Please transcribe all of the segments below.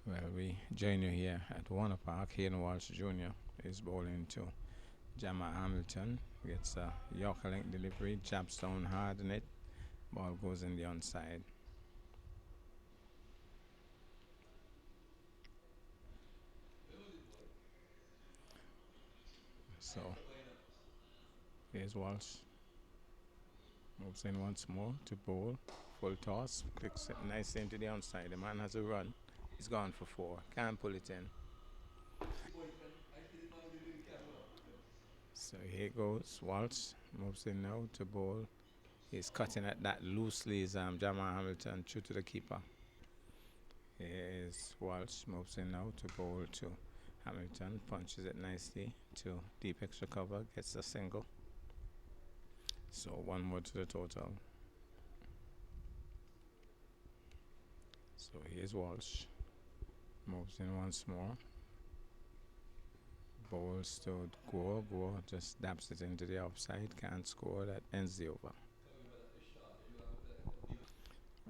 Well, we join you here at Warner Park. Hayden Walsh Jr. is bowling to Jammer Hamilton. Gets a Yorker length delivery, jabs down hard in it. Ball goes in the onside. So here's Walsh. Moves in once more to bowl. Full toss. Clicks it nicely into the onside. The man has a run. He's gone for four. Can't pull it in. So here goes Walsh. Moves in now to bowl. He's cutting at that loosely as Jamal Hamilton through to the keeper. Here is Walsh. Moves in now to bowl to Hamilton. Punches it nicely to deep extra cover. Gets a single. So one more to the total. So here's Walsh. Moves in once more. Bowls to Gore. Gore just dabs it into the offside. Can't score. That ends the over.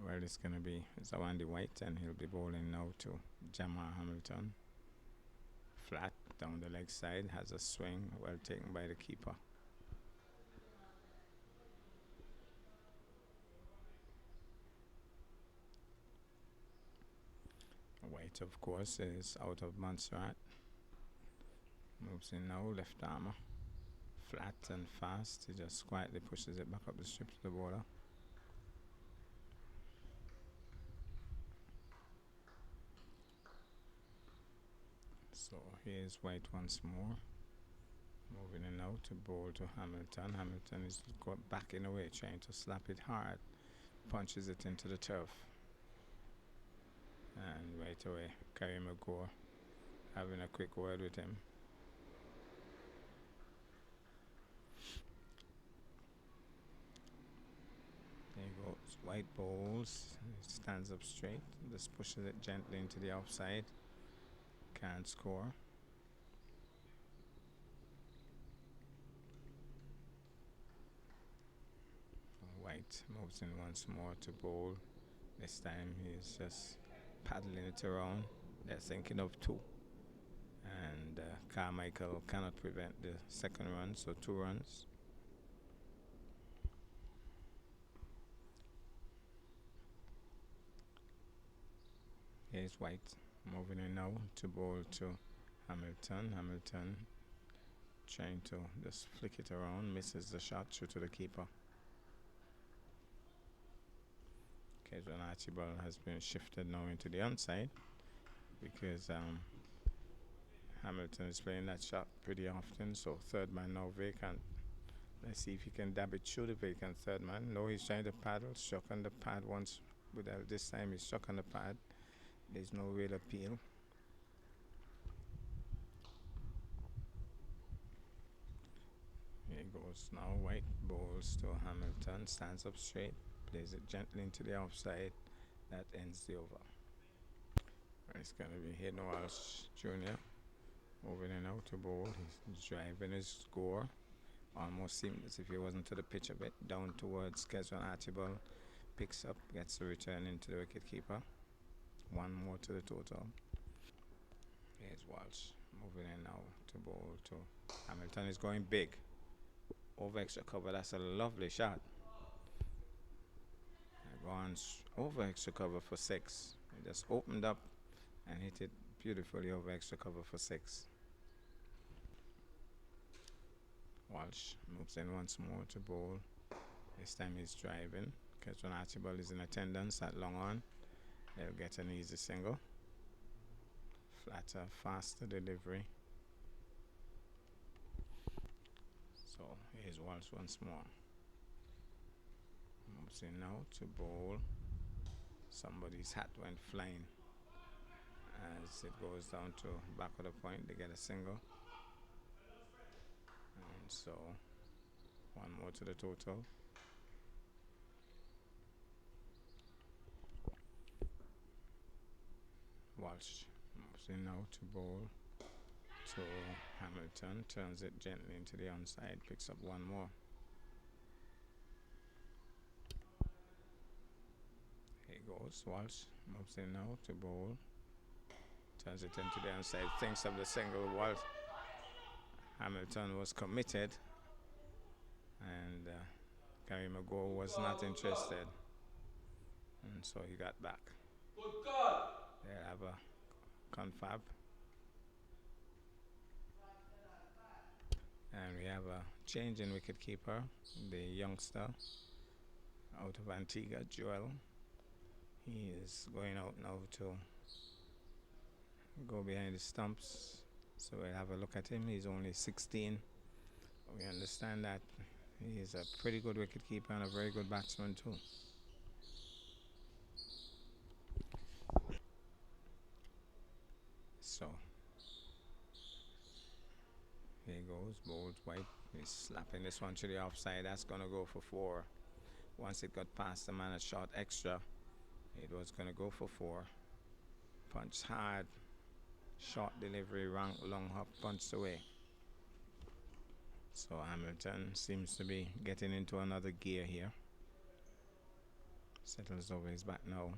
Well, it's going to be Zawandi White, and he'll be bowling now to Jamal Hamilton. Flat down the leg side. Has a swing. Well taken by the keeper. White, of course, is out of Montserrat. Moves in now, left armour. Flat and fast. He just quietly pushes it back up the strip to the bowler. So here's White once more. Moving in now to bowl to Hamilton. Hamilton is backing away, trying to slap it hard. Punches it into the turf. And right away, Kerry McGore having a quick word with him. There he goes. White bowls. Stands up straight. Just pushes it gently into the offside. Can't score. White moves in once more to bowl. This time he's just paddling it around. They're thinking of two. And Carmichael cannot prevent the second run, so 2 runs. Here's White moving in now to bowl to Hamilton. Hamilton trying to just flick it around, misses the shot through to the keeper. Kedron Archibald has been shifted now into the onside because Hamilton is playing that shot pretty often, so third man now vacant. Let's see if he can dab it through the vacant third man. No, he's trying to paddle, struck on the pad once, but this time he's struck on the pad. There's no real appeal. Here goes now. White bowls to Hamilton, stands up straight, plays it gently into the offside. That ends the over. It's going to be Hayden Walsh Jr. moving in out to bowl. He's driving his score. Almost seemed as if he wasn't to the pitch a bit. Down towards Kedron Archibald. Picks up, gets the return into the wicket keeper. One more to the total. Here's Walsh moving in now to bowl to Hamilton. Is going big. Over extra cover. That's a lovely shot. Runs over extra cover for 6. He just opened up and hit it beautifully over extra cover for 6. Walsh moves in once more to bowl. This time he's driving. Kedron Archibald is in attendance at long on. They'll get an easy single. Flatter, faster delivery. So here's Walsh once more. Moves in now to bowl. Somebody's hat went flying. As it goes down to back of the point, they get a single. And so one more to the total. Walsh moves in now to bowl to Hamilton, turns it gently into the onside, picks up one more. Here goes Walsh, moves in now to bowl Turns it into the onside. Thinks of the single. Walt Hamilton was committed, and Gary McGraw was not interested, and so he got back. They have a confab, and we have a change in wicketkeeper, the youngster out of Antigua, Joel. He is going out now to go behind the stumps. So we'll have a look at him. He's only 16. We understand that he's a pretty good wicketkeeper and a very good batsman too. So here he goes, bowled White. He's slapping this one to the offside. That's going to go for 4. Once it got past the man at short extra, it was going to go for 4. Punch hard, short delivery, long hop, punched away. So Hamilton seems to be getting into another gear here. Settles over his back now.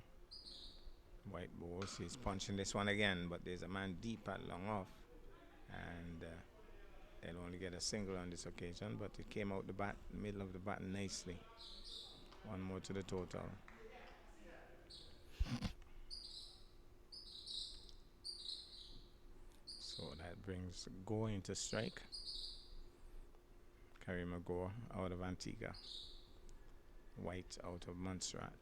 White bowls. He's punching this one again, but there's a man deep at long off, and they'll only get a single on this occasion. But it came out the middle of the bat nicely. One more to the total. So that brings Gore into strike. Kerry McGraw out of Antigua. White out of Montserrat.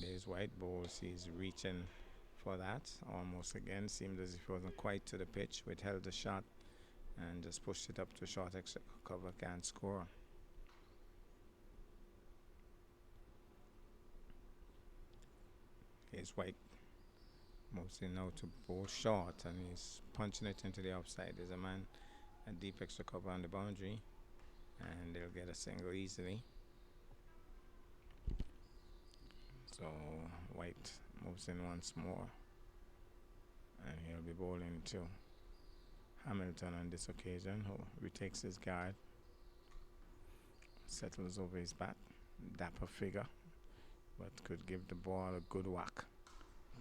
There's White bowls. He's reaching for that. Almost again. Seemed as if he wasn't quite to the pitch. Withheld the shot and just pushed it up to short extra cover. Can't score. Here's White. Moves in now to bowl short, and he's punching it into the offside. There's a man at deep extra cover on the boundary, and they'll get a single easily. So White moves in once more, and he'll be bowling to Hamilton on this occasion, who retakes his guard, settles over his bat. Dapper figure, but could give the ball a good whack.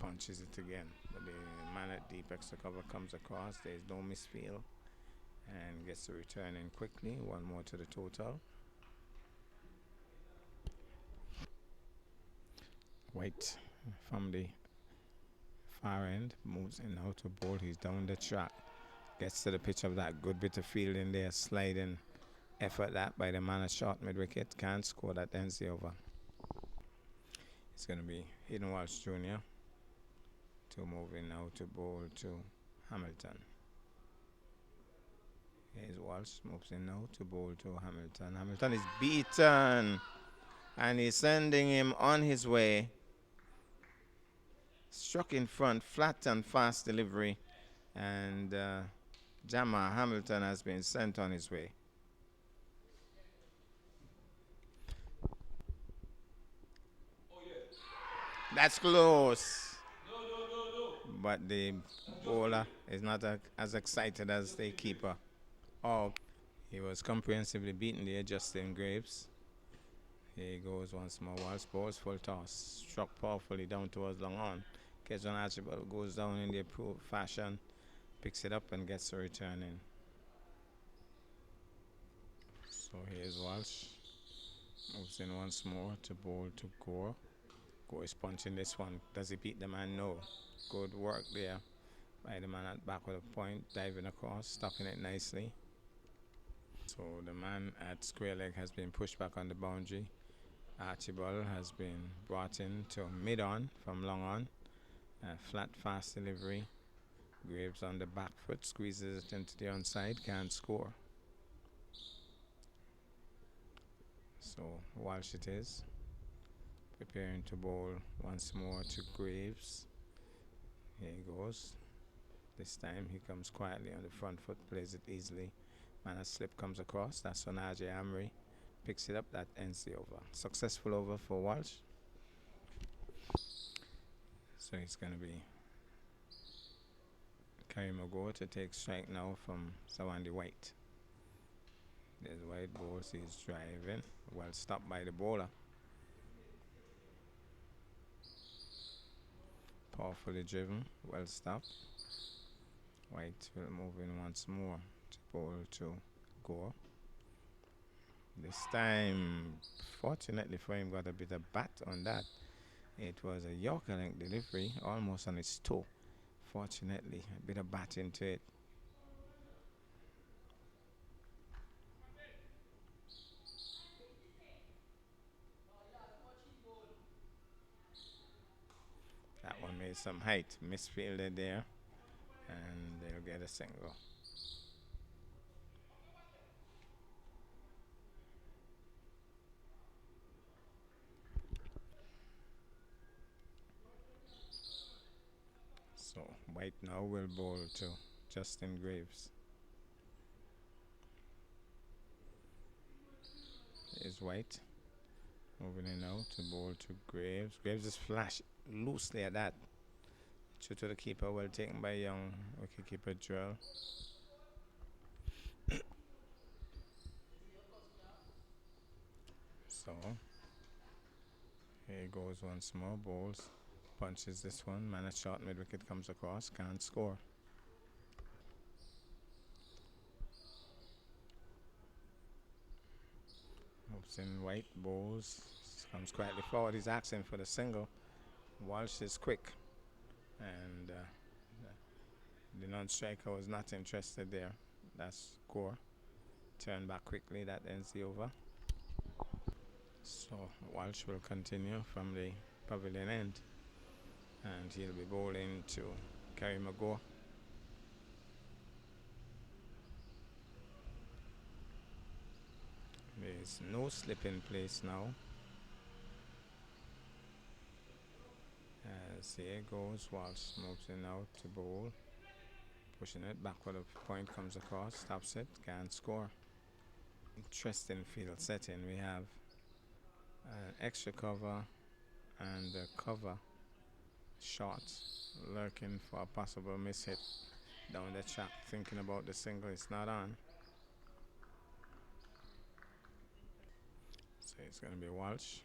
Punches it again, but the man at deep extra cover comes across. There's no misfield and gets the return in quickly. One more to the total. White from the far end moves in now to bowl. He's down the track, gets to the pitch of that. Good bit of fielding there, sliding effort that by the man at short mid wicket. Can't score. That ends the over. It's going to be Hayden Walsh Jr. to move in now to bowl to Hamilton. Here's Walsh, moves in now to bowl to Hamilton. Hamilton is beaten, and he's sending him on his way. Struck in front, flat and fast delivery, and Jammer Hamilton has been sent on his way. That's close. But the bowler is not as excited as the keeper. Oh, he was comprehensively beaten there, Justin Graves. Here he goes once more. Walsh bowls full toss. Struck powerfully down towards long on. Kezron Archibald goes down in the approved fashion, picks it up and gets a return in. So here's Walsh. Moves in once more to bowl to Gore. Gore is punching this one. Does he beat the man? No. Good work there by the man at back with a point, diving across, stopping it nicely. So the man at square leg has been pushed back on the boundary. Archibald has been brought in to mid on from long on. Flat, fast delivery. Graves on the back foot, squeezes it into the onside, can't score. So Walsh it is. Preparing to bowl once more to Graves. Here he goes. This time he comes quietly on the front foot, plays it easily. Man, a slip comes across. That's on RJ Amri. Picks it up. That ends the over. Successful over for Walsh. So it's going to be Kerry McGraw to take strike now from Sawandi White. There's White bowls. He's driving. Well stopped by the bowler. Powerfully driven, well stopped. White will move in once more to bowl to Gore. This time, fortunately for him, got a bit of bat on that. It was a Yorker length delivery, almost on its toe. Fortunately, a bit of bat into it. That one made some height, misfielded there, and they'll get a single. So White now will bowl to Justin Graves. Is White moving in now to bowl to Graves. Graves is flash loosely at that. True to the keeper, well taken by young wicketkeeper Drill. So here he goes once more. Bowls, punches this one. Man at short mid wicket comes across, can't score. Moves in White, bowls, comes quietly forward. He's asking for the single. Walsh is quick, and the non-striker was not interested there. That's Gore. Turn back quickly. That ends the over. So Walsh will continue from the pavilion end, and he'll be bowling to Kerry McGough. There's no slip in place now. As here goes Walsh, moves in out to bowl, pushing it backward. A point comes across, stops it, can't score. Interesting field setting. We have an extra cover and a cover shot lurking for a possible miss hit down the track, thinking about the single. It's not on. So it's going to be Walsh.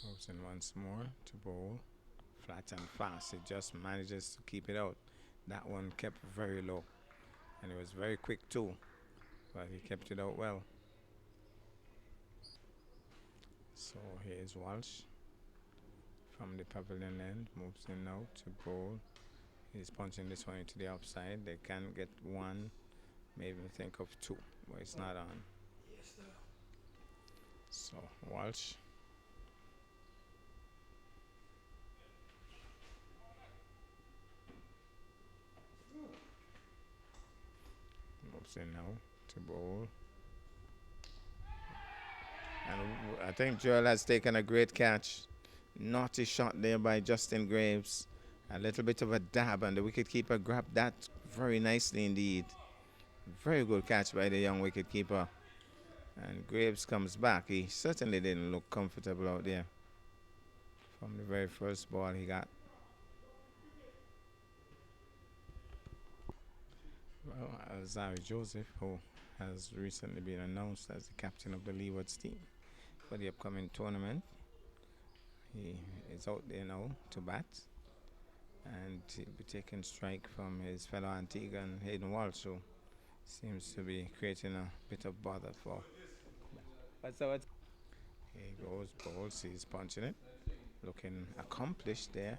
Moves in once more to bowl. Flat and fast. It just manages to keep it out. That one kept very low. And it was very quick too. But he kept it out well. So here's Walsh from the pavilion end. Moves in now to bowl. He's punching this one into the outside. They can get one, maybe think of two, but it's not on. So Walsh moves in now to bowl. And I think Joel has taken a great catch. Naughty shot there by Justin Graves. A little bit of a dab, and the wicketkeeper grabbed that very nicely indeed. Very good catch by the young wicketkeeper. And Graves comes back. He certainly didn't look comfortable out there from the very first ball he got. Well, Zari Joseph, who has recently been announced as the captain of the Leewards team for the upcoming tournament, he is out there now to bat, and he'll be taking strike from his fellow Antiguan Hayden Walsh, who seems to be creating a bit of bother for. Here he goes, bowls, he's punching it, looking accomplished there.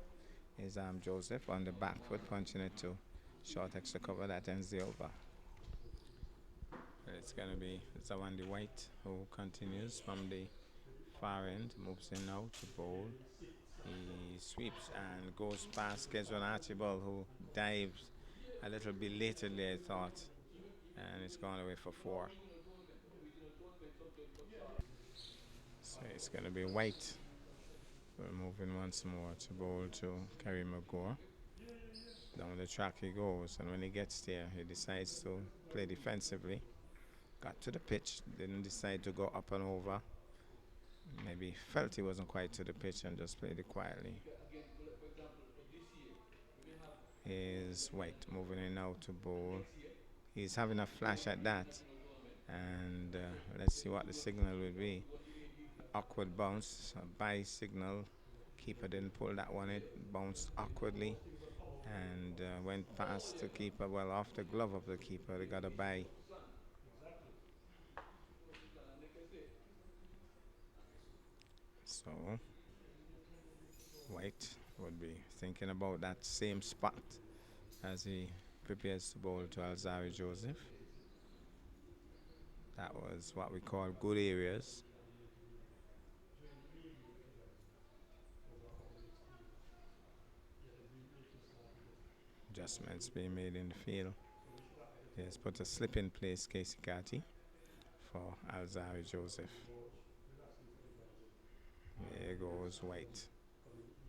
Is Joseph on the back foot punching it to short extra cover. That ends the over. It's going to be Zawandi White, who continues from the far end, moves in now to bowl. He sweeps and goes past Kezwan Archibald, who dives a little belatedly, I thought, and it's gone away for four. So it's going to be White. We're moving once more to bowl to Kerry McGough. Down the track he goes, and when he gets there, he decides to play defensively. Got to the pitch, didn't decide to go up and over. Maybe felt he wasn't quite to the pitch and just played it quietly. Here's White moving in now to bowl. He's having a flash at that, and let's see what the signal will be. Awkward bounce, a bye signal. Keeper didn't pull that one. It bounced awkwardly and went past the keeper. Well, off the glove of the keeper. They got a bye. So White would be thinking about that same spot as he prepares to bowl to Alzari Joseph. That was what we call good areas. Adjustments being made in the field. He has put a slip in place, Casey Carty, for Alzari Joseph. There goes White.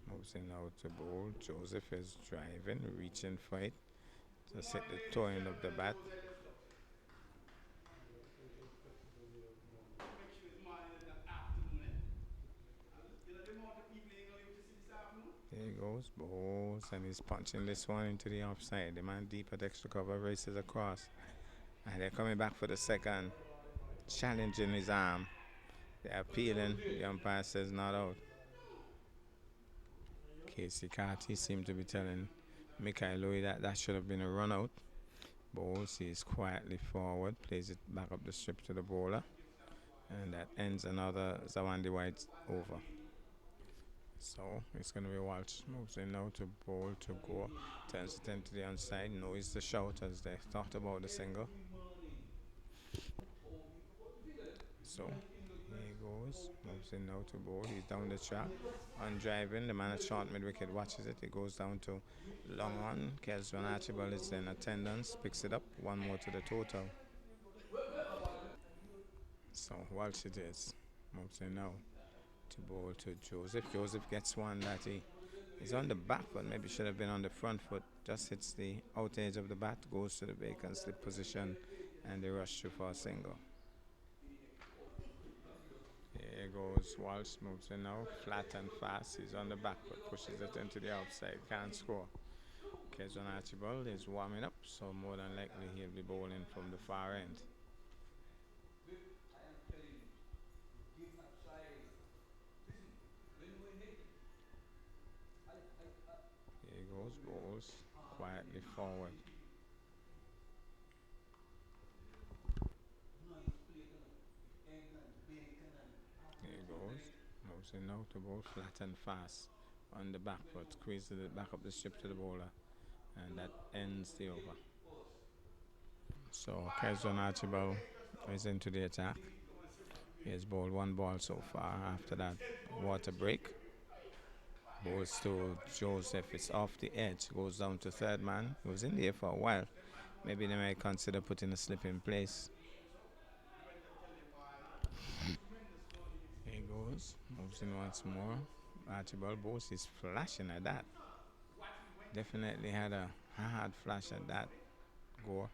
Moves in now to bowl. Joseph is driving, reaching for it. Just hit the toe end of the bat. There he goes, bowls, and he's punching this one into the offside. The man deep at extra cover races across. And they're coming back for the second, challenging his arm. They're appealing. The umpire says not out. Casey Carty seemed to be telling Mikhail Louis that that should have been a run out. Bowls, he's quietly forward, plays it back up the strip to the bowler. And that ends another Zawandi White over. So it's going to be Walsh. Moves in now to bowl to go. Turns it into the onside. Knows the shout as they thought about the single. So here he goes. Moves in now to bowl. He's down the track. On driving. The man at short mid wicket watches it. It goes down to long on. Kesron Archibald is in attendance. Picks it up. One more to the total. So Walsh it is. Moves in now to bowl to Joseph. Joseph gets one that he's on the back foot, maybe should have been on the front foot. Just hits the out edge of the bat, goes to the vacant slip position, and they rush through for a single. Here goes Walsh, moves in now, flat and fast. He's on the back foot, pushes it into the outside, can't score. Kesron Archibald is warming up, so more than likely he'll be bowling from the far end. Here goes Bowles, quietly forward. Here goes, moves in now to bowl flat and fast on the back foot, squeezes it back up the strip to the bowler, and that ends the over. So Kesron Archibald is into the attack. He has bowled one ball so far. After that water break, bowls to Joseph. It's off the edge, goes down to third man. He was in there for a while. Maybe they might consider putting a slip in place. Here he goes, moves in once more. Archibald bowls is flashing at that. Definitely had a hard flash at that Gore.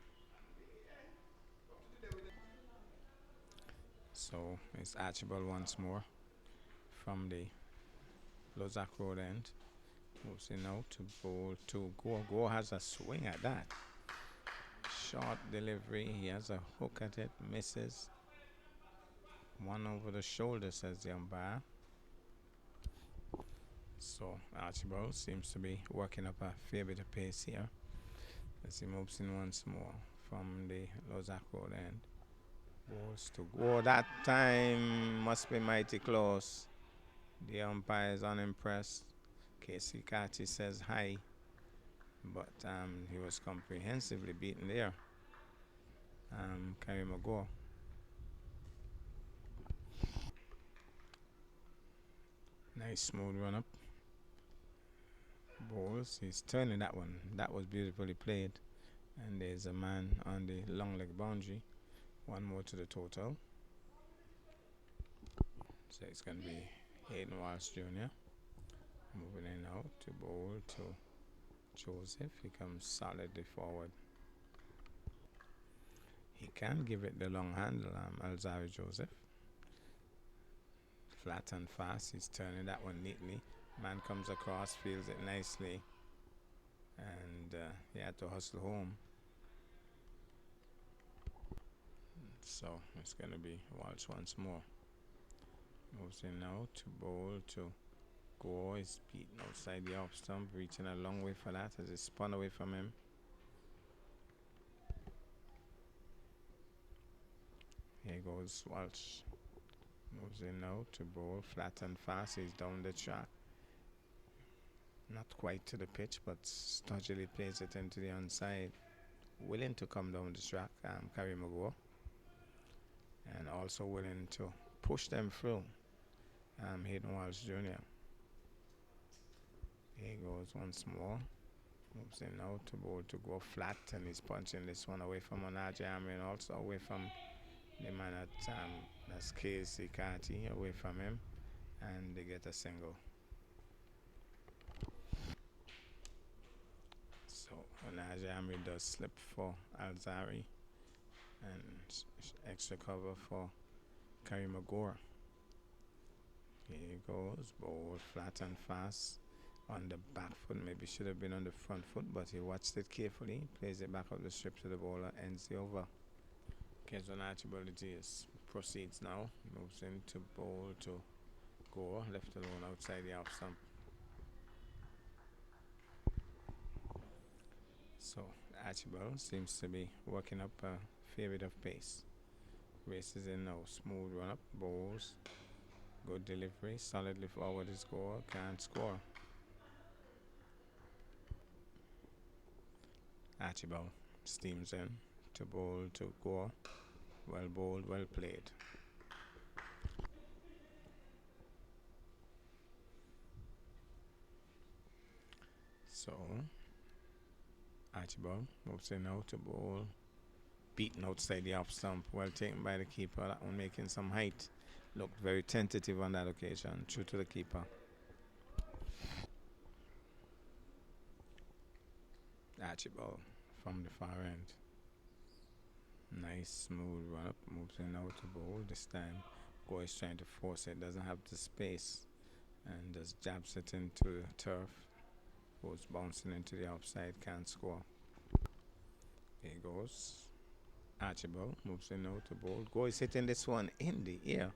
So it's Archibald once more from the Lozak Road end. Moves in now to bowl to Gore. Gore has a swing at that. Short delivery. He has a hook at it. Misses. One over the shoulder, says the umpire. So Archibald seems to be working up a fair bit of pace here as he moves in once more from the Lozak Road end. Bowls to Gore. That time must be mighty close. The umpire is unimpressed. Casey Carty says hi, but he was comprehensively beaten there. Karim Agor. Nice smooth run up. Bowls, he's turning that one. That was beautifully played. And there's a man on the long leg boundary. One more to the total. So it's going to be Hayden Walsh Jr. Moving in now to bowl to Joseph. He comes solidly forward. He can give it the long handle, Alzari Joseph. Flat and fast. He's turning that one neatly. Man comes across, feels it nicely, and he had to hustle home. So it's going to be Walsh once more. Moves in now to bowl to Gore is beaten outside the off stump, reaching a long way for that as it spun away from him. Here goes Walsh. Moves in now to bowl flat and fast. He's down the track. Not quite to the pitch, but stodgily plays it into the onside. Willing to come down the track, Kerry Magore. And also willing to push them through, Hayden Walsh Jr. Here goes once more. Moves in now to bowl to go flat, and he's punching this one away from Onaje Amri and also away from the man that's Casey Carty, away from him, and they get a single. So Onaje Amri does slip for Alzari, and extra cover for Kerry Magore. Here he goes, bowl flat and fast on the back foot. Maybe should have been on the front foot, but he watched it carefully, plays it back up the strip to the bowler, ends the over. Kezwan Archibald proceeds now, moves into bowl to Gore, left alone outside the off stump. So Archibald seems to be working up a fair bit of pace. Races in now, smooth run up, bowls, good delivery, solidly forward is Gore, can't score. Archibald steams in to bowl to Gore. Well bowled, well played. So Archibald moves in now to bowl, beaten outside the off stump, well taken by the keeper. That one making some height. Looked very tentative on that occasion, true to the keeper. Archibald from the far end. Nice smooth run up, moves in now to bowl. This time Gore is trying to force it, doesn't have the space, and just jabs it into the turf. Goes bouncing into the offside, can't score. Here goes Archibald, moves in now to bowl. Gore is hitting this one in the air.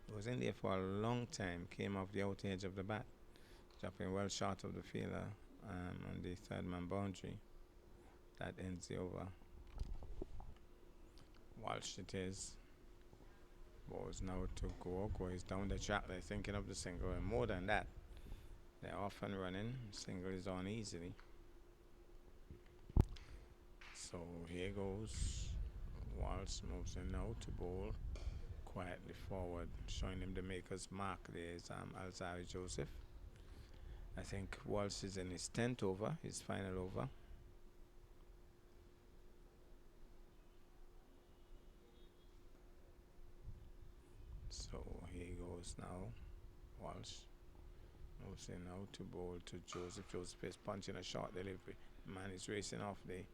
It was in there for a long time, came off the outer edge of the bat, dropping well short of the fielder on the third man boundary. That ends the over. Walsh it is. Balls now to Gore. Gore is down the track. They're thinking of the single, and more than that, they're off and running. Single is on easily. So here goes Walsh, moves in now to bowl quietly forward, showing him the maker's mark. There's Alzari Joseph. I think Walsh is in his 10th over, his final over. So here he goes now. Walsh moves in now to bowl to Joseph. Joseph is punching a short delivery. Man is racing off the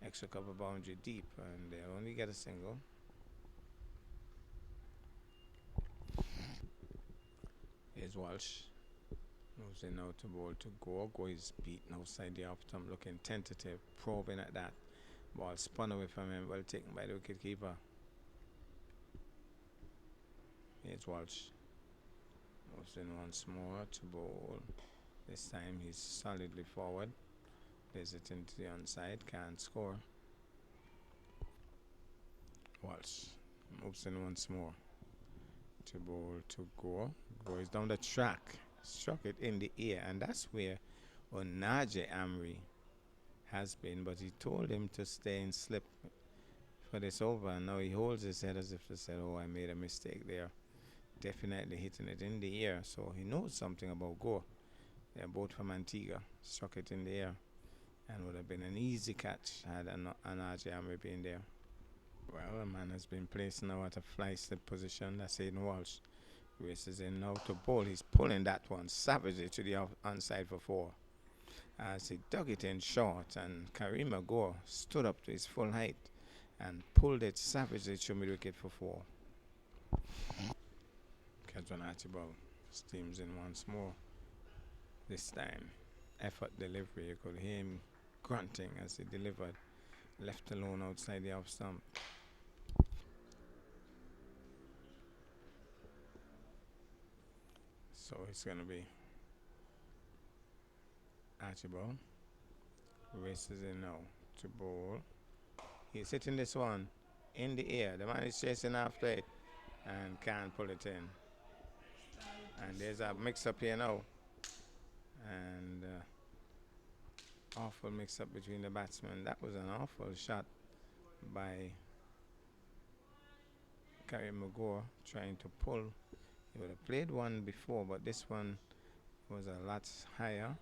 extra cover boundary deep, and they only get a single. Here's Walsh. Moves in now to bowl to Gore. Gore is beaten outside the off stump, looking tentative, probing at that. Ball spun away from him, well taken by the wicketkeeper. Here's Walsh. Moves in once more to bowl. This time he's solidly forward. Plays it into the onside, can't score. Walsh moves in once more to bowl to Gore. Gore is down the track, struck it in the air, and that's where Onaje Amri has been, but he told him to stay and slip for this over, and now he holds his head as if to say, oh, I made a mistake there. Definitely hitting it in the air, so he knows something about Gore. They're both from Antigua, struck it in the air, and would have been an easy catch had Onaje Amri been there. Well, a man has been placed now at a fly slip position. That's Hayden Walsh. Races in now to bowl. He's pulling that one savagely to the onside for 4. As he dug it in short, and Kerry Magore stood up to his full height and pulled it savagely to mid-wicket for 4. Kezwan Archibald steams in once more. This time, effort delivery. You could hear him grunting as he delivered. Left alone outside the off stump. So it's going to be Archibald races in now to bowl. He's hitting this one in the air. The man is chasing after it and can't pull it in. And there's a mix up here now. And awful mix up between the batsmen. That was an awful shot by Kerry McGore trying to pull. He would have played one before, but this one was a lot higher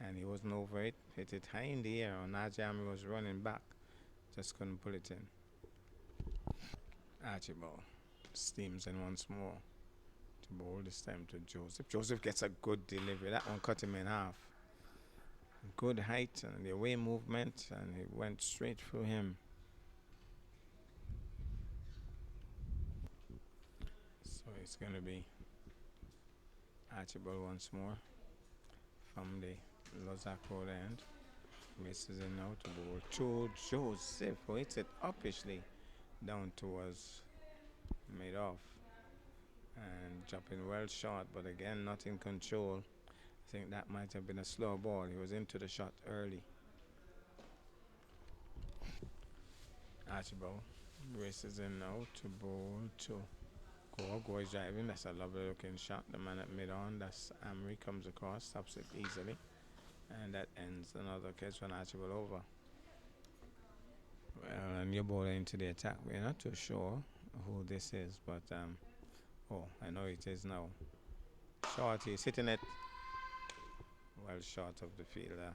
and he wasn't over it. Hit it high in the air. Najami was running back, just couldn't pull it in. Archibald steams in once more to bowl, this time to Joseph. Joseph gets a good delivery. That one cut him in half. Good height and the away movement, and it went straight through him. So it's going to be Archibald once more from the Lozak Road end. Races in now to bowl to Joseph, who hits it uppishly down towards mid off and dropping well short, but again not in control. I think that might have been a slow ball. He was into the shot early. Archibald races in now to bowl to Gore is driving. That's a lovely looking shot. The man at mid on, that's Amory, comes across, stops it easily. And that ends another catch from Archibald over. Well, and you're bowling into the attack. We're not too sure who this is, but oh, I know it is now. Short, he's hitting it well short of the fielder.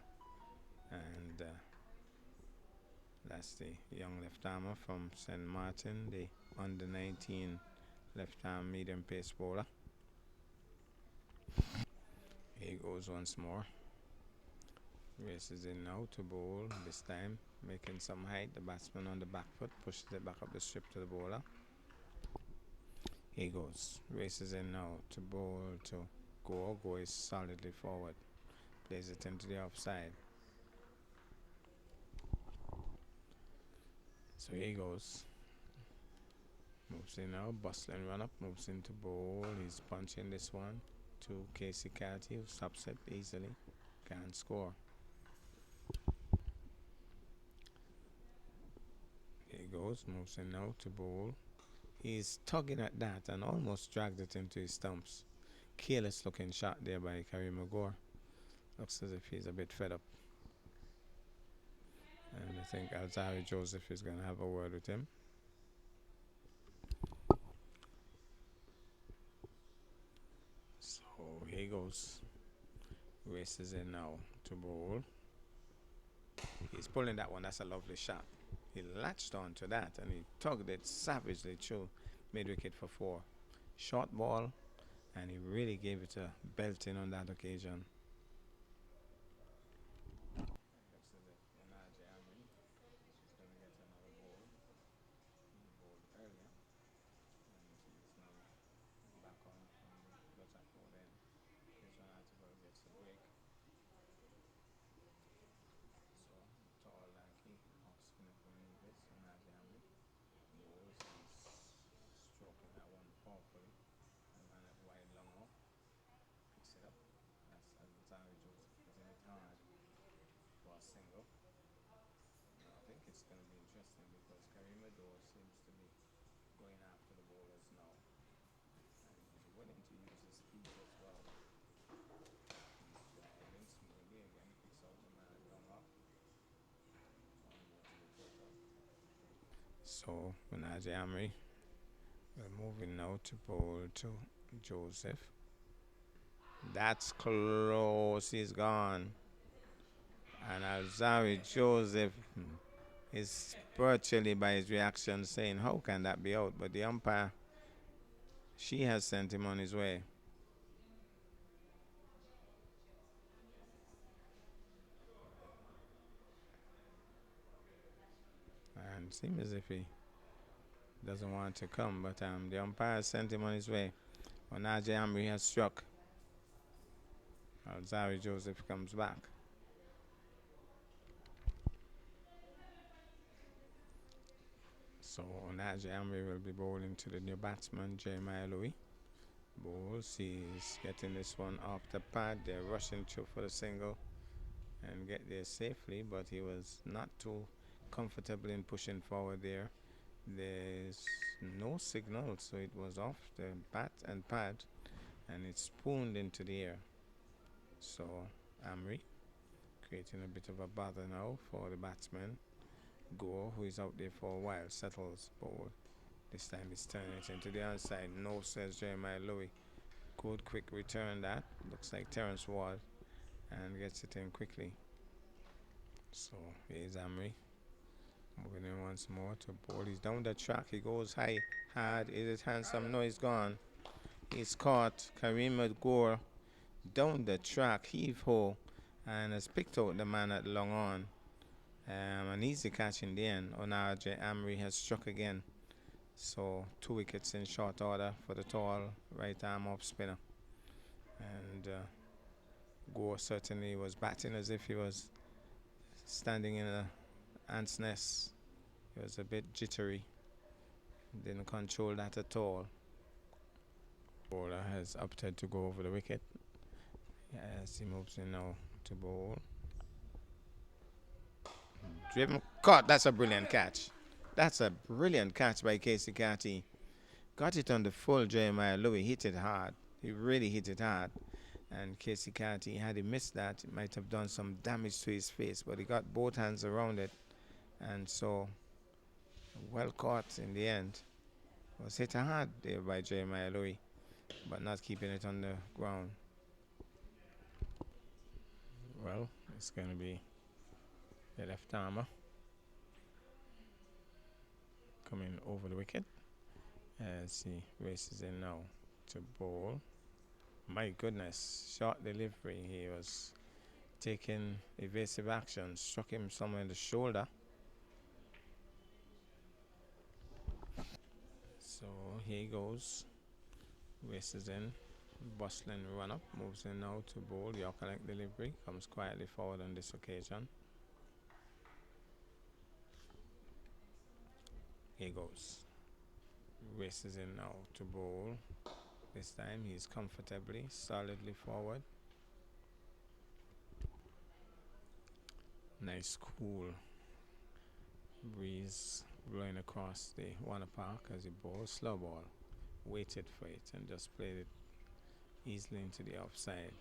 And that's the young left armer from St. Martin, the under 19 left arm medium pace bowler. He goes once more. Races in now to bowl, this time making some height. The batsman on the back foot pushes it back up the strip to the bowler. He goes. Races in now to bowl to Go. Go is solidly forward. Plays it into the offside. So he goes. Moves in now, bustling run up, moves into bowl. He's punching this one to Casey Carty, who stops it easily. Can't score. He goes, moves in now to bowl. He's tugging at that and almost dragged it into his stumps. Careless looking shot there by Kerry McGore. Looks as if he's a bit fed up. And I think Alzari Joseph is going to have a word with him. So he goes. Races in now to bowl. He's pulling that one. That's a lovely shot. He latched on to that and he tugged it savagely through mid-wicket for 4. Short ball, and he really gave it a belting on that occasion. Single. I think it's going to be interesting because Karim Ador seems to be going after the bowlers now. And he's willing to use his feet as well. He's driving smoothly again, picks out the man long up. So, Menaje Amri, we're moving now to bowl to Joseph. That's close, he's gone. And Alzari Joseph is virtually by his reaction saying, how can that be out? But the umpire, she has sent him on his way. And it seems as if he doesn't want to come, but the umpire sent him on his way. Onaje Amri has struck. Alzari Joseph comes back. So Onaje Amri will be bowling to the new batsman, Jeremiah Louis. Bowls, he's getting this one off the pad. They're rushing through for the single. and get there safely, but he was not too comfortable in pushing forward there. There's no signal, so it was off the bat and pad, and it spooned into the air. So Amri creating a bit of a bother now for the batsman. Gore, who is out there for a while, settles ball. This time he's turning it into the outside. No, says Jeremiah Louis. Good quick return that. Looks like Terence Ward and gets it in quickly. So here's Amri. Moving in once more to ball. He's down the track. He goes high, hard. Is it handsome? No, he's gone. He's caught. Kareem Gore down the track, heave ho, and has picked out the man at long on. An easy catch in the end. Onaje Amri has struck again. So 2 wickets in short order for the tall right arm off spinner. And Gore certainly was batting as if he was standing in a ant's nest. He was a bit jittery. Didn't control that at all. Bowler has opted to go over the wicket as he moves in now to bowl. Driven, caught. That's a brilliant catch. That's a brilliant catch by Casey Carty. Got it on the full. Jeremiah Louis hit it hard. He really hit it hard. And Casey Carty, had he missed that, it might have done some damage to his face, but he got both hands around it, and so well caught in the end. Was hit hard there by Jeremiah Louis, but not keeping it on the ground. Well, it's going to be the left armer coming over the wicket as he races in now to bowl. My goodness, short delivery. He was taking evasive action, struck him somewhere in the shoulder. So here he goes, races in, bustling run up, moves in now to bowl. Yorker like delivery, comes quietly forward on this occasion. Here he goes, races in now to bowl. This time he's comfortably, solidly forward. Nice cool breeze blowing across the Warner Park as he bowls. Slow ball, waited for it and just played it easily into the offside.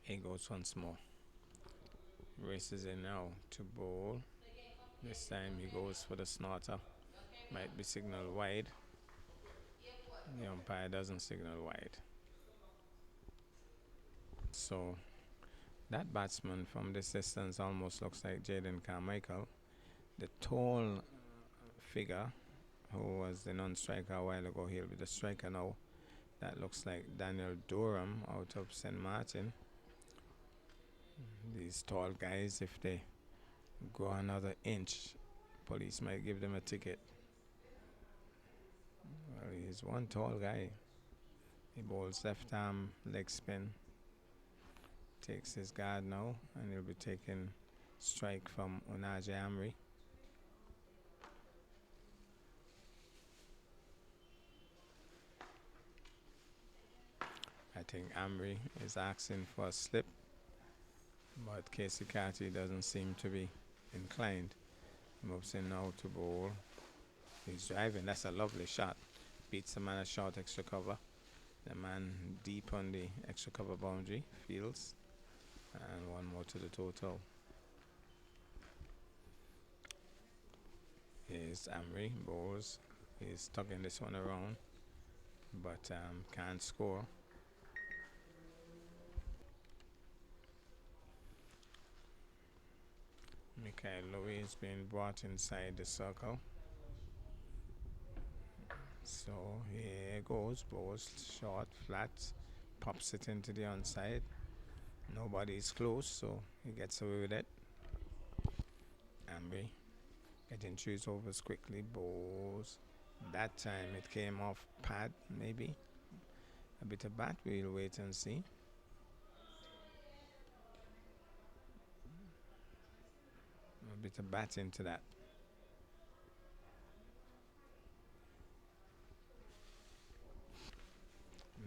Here goes once more. Races in now to bowl. This time he goes for the snorter. Might be signal wide. The umpire doesn't signal wide. So that batsman from this distance almost looks like Jaden Carmichael. The tall figure who was the non-striker a while ago, he'll be the striker now. That looks like Daniel Durham out of St. Martin. These tall guys, if they go another inch, police might give them a ticket. Well, he's one tall guy. He bowls left arm leg spin. Takes his guard now, and he'll be taking strike from Onaje Amri. I think Amri is asking for a slip, but Casey Carty doesn't seem to be inclined. Moves in now to bowl. He's driving. That's a lovely shot. Beats the man at short extra cover. The man deep on the extra cover boundary. Fields. And one more to the total. Here's Amri. Bowls. He's tugging this one around, but can't score. Mikhail Louis is being brought inside the circle. So here goes, bowls short, flat, pops it into the onside. Nobody's close, so he gets away with it. Amri getting through his overs quickly, bowls. That time it came off pad, maybe. A bit of bat, we'll wait and see. A bit of bat into that.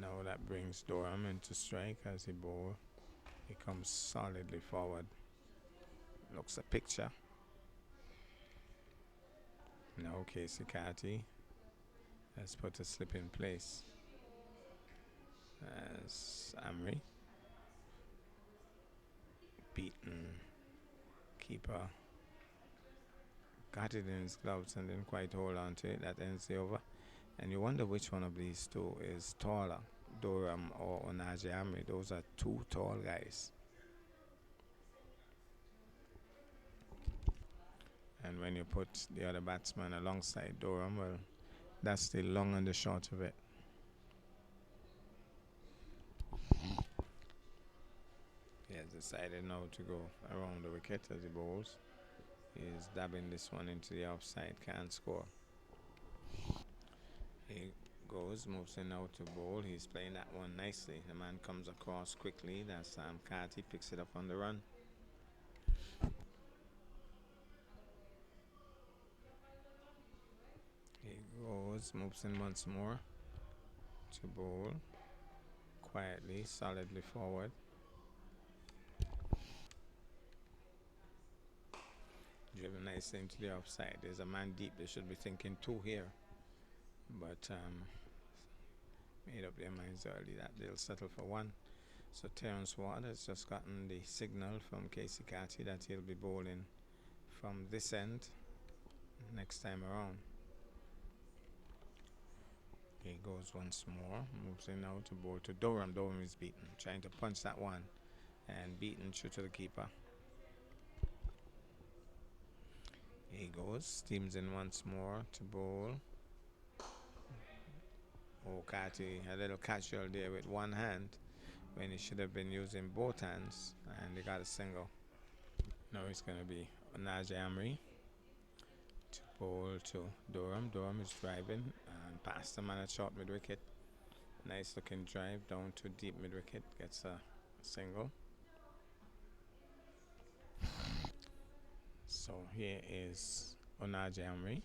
Now that brings Durham into strike as he bowls He comes solidly forward. Looks a picture. Now Casey Carty has put a slip in place as Amri beaten keeper got it in his gloves and didn't quite hold on to it. That ends the over. And you wonder which one of these two is taller, Durham or Onaje Amri. Those are two tall guys. And when you put the other batsman alongside Durham, well, that's the long and the short of it. He has decided now to go around the wicket as he bowls. He is dabbing this one into the offside, can't score. He goes, moves in now to bowl. He's playing that one nicely. The man comes across quickly. That's Carty, picks it up on the run. He goes, moves in once more to bowl. Quietly, solidly forward. Driven nicely into the offside. There's a man deep. They should be thinking two here. But made up their minds early that they'll settle for one. So Terence Ward has just gotten the signal from Casey Carty that he'll be bowling from this end next time around. He goes once more, moves in now to bowl to Durham. Durham is beaten, trying to punch that one and beaten through to the keeper. He goes, steams in once more to bowl. Oh, Carty, a little casual there with one hand when he should have been using both hands, and he got a single. Now it's going to be Onaje Amri to bowl to Durham. Durham is driving and past the man at short mid wicket. Nice looking drive down to deep mid wicket, gets a single. So here is Onaje Amri.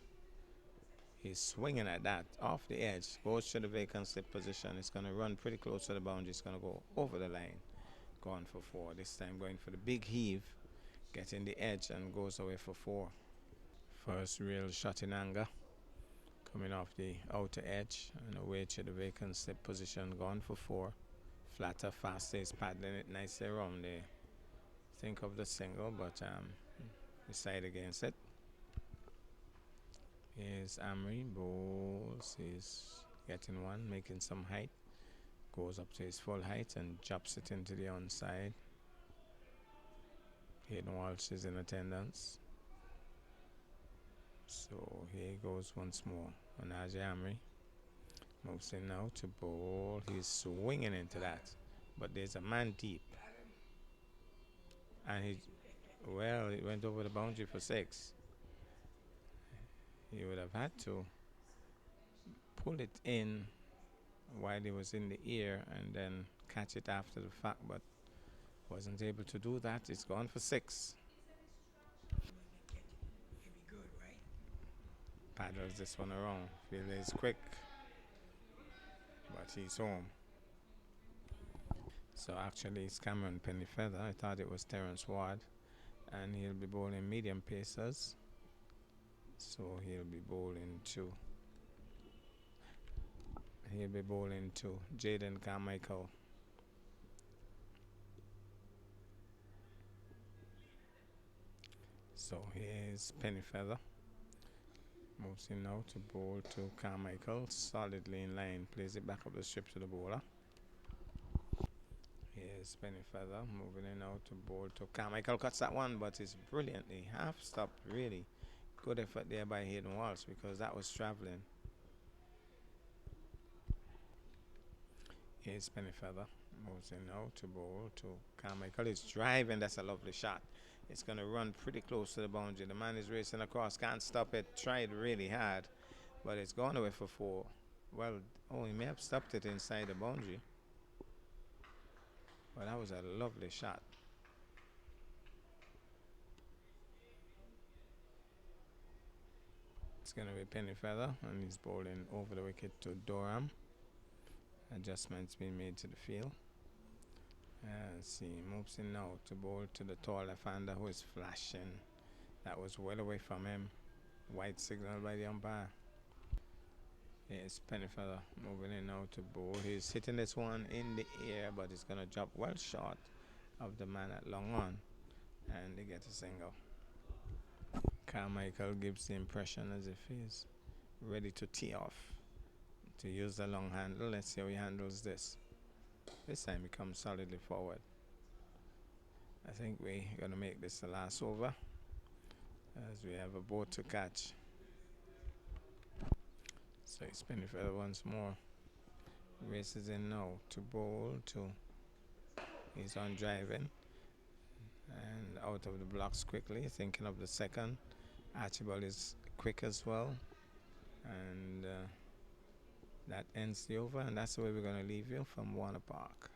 He's swinging at that off the edge, goes to the vacant slip position. It's going to run pretty close to the boundary. It's going to go over the line, gone for four. This time going for the big heave, getting the edge and goes away for four. First real shot in anger, coming off the outer edge and away to the vacant slip position, gone for four. Flatter, faster, is paddling it nicely around there. Think of the single, but decide against it. Here's Amri, bowls, he's getting one, making some height. Goes up to his full height and drops it into the onside. Hayden Walsh is in attendance. So here he goes once more. Onaje Amri moves in now to bowl. He's swinging into that, but there's a man deep. And he went over the boundary for six. He would have had to pull it in while he was in the air and then catch it after the fact, but wasn't able to do that. It's gone for six. Paddles this one around. Fielder is quick, but he's home. So actually it's Cameron Pennyfeather. I thought it was Terence Ward, and he'll be bowling medium pacers. So he'll be bowling to Jaden Carmichael. So here's Pennyfeather. Moves in now to bowl to Carmichael. Solidly in line. Plays it back up the strip to the bowler. Here's Pennyfeather. Moving in now to bowl to Carmichael. Cuts that one, but it's brilliantly. Half stop, really. Good effort there by Hayden Walsh because that was travelling. Here's Pennyfeather. Moves in now to bowl to Carmichael. It's driving. That's a lovely shot. It's going to run pretty close to the boundary. The man is racing across. Can't stop it. Tried really hard, but it's gone away for four. Well, he may have stopped it inside the boundary. Well, that was a lovely shot. It's going to be Pennyfeather, and he's bowling over the wicket to Durham. Adjustments being made to the field. See, moves in now to bowl to the tall left-hander who is flashing. That was well away from him. White signal by the umpire. Here's Pennyfeather moving in now to bowl. He's hitting this one in the air, but it's going to drop well short of the man at long on. And they get a single. Carmichael gives the impression as if he's ready to tee off, to use the long handle. Let's see how he handles this. This time he comes solidly forward. I think we're going to make this the last over, as we have a boat to catch. So he's Pennyfeather once more. Races in now to bowl to. He's on driving and out of the blocks quickly, thinking of the second. Archibald is quick as well, and that ends the over, and that's the way we're going to leave you from Warner Park.